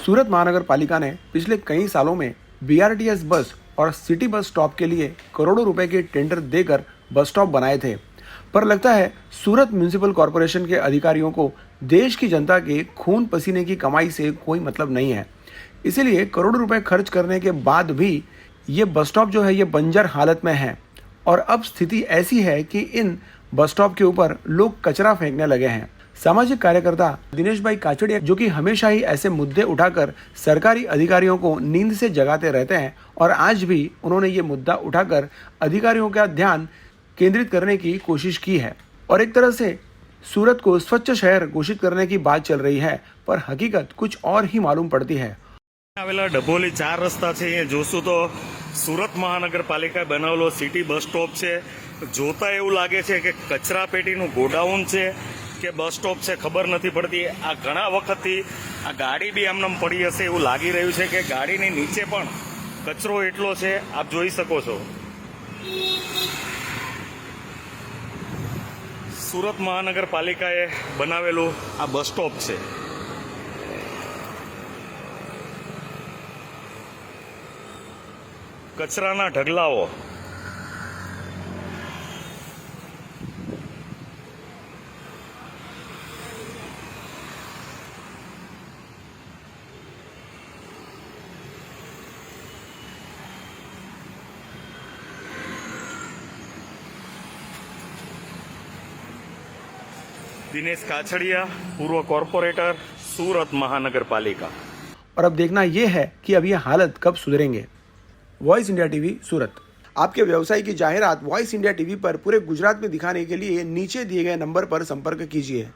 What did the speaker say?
सूरत महानगर पालिका ने पिछले कई सालों में बीआरटीएस बस और सिटी बस स्टॉप के लिए करोड़ों रुपए के टेंडर देकर बस स्टॉप बनाए थे, पर लगता है सूरत म्युनिसिपल कॉरपोरेशन के अधिकारियों को देश की जनता के खून पसीने की कमाई से कोई मतलब नहीं है। इसीलिए करोड़ों रुपए खर्च करने के बाद भी ये बस स्टॉप जो है ये बंजर हालत में है और अब स्थिति ऐसी है कि इन बस स्टॉप के ऊपर लोग कचरा फेंकने लगे हैं। सामाजिक कार्यकर्ता दिनेश भाई काचड़िया, जो कि हमेशा ही ऐसे मुद्दे उठाकर सरकारी अधिकारियों को नींद से जगाते रहते हैं, और आज भी उन्होंने ये मुद्दा उठाकर अधिकारियों का ध्यान केंद्रित करने की कोशिश की है और एक तरह से सूरत को स्वच्छ शहर घोषित करने की बात चल रही है, पर हकीकत कुछ और ही मालूम पड़ती है। આવેલા ડભોલી 4 રસ્તા છે, અહીંયા જોશું તો સુરત મહાનગરપાલિકાએ બનાવેલો સિટી બસ સ્ટોપ છે। જોતા એવું લાગે છે કે કચરા પેટીનું ગોડાઉન છે કે બસ સ્ટોપ છે, ખબર નથી પડતી। આ ઘણા વખતથી આ ગાડી બી આમનામ પડી હશે એવું લાગી રહ્યું છે કે ગાડીની નીચે પણ કચરો એટલો છે, આપ જોઈ શકો છો। સુરત મહાનગરપાલિકાએ બનાવેલું આ બસ સ્ટોપ છે। કચરાના ઢગલાઓ, दिनेश काछड़िया, पूर्व कॉर्पोरेटर, सूरत महानगरपालिका। और अब देखना यह है कि अब ये हालत कब सुधरेंगे। वॉइस इंडिया टीवी सूरत। आपके व्यवसाय की जाहिरात वॉइस इंडिया टीवी पर पूरे गुजरात में दिखाने के लिए नीचे दिए गए नंबर पर संपर्क कीजिए।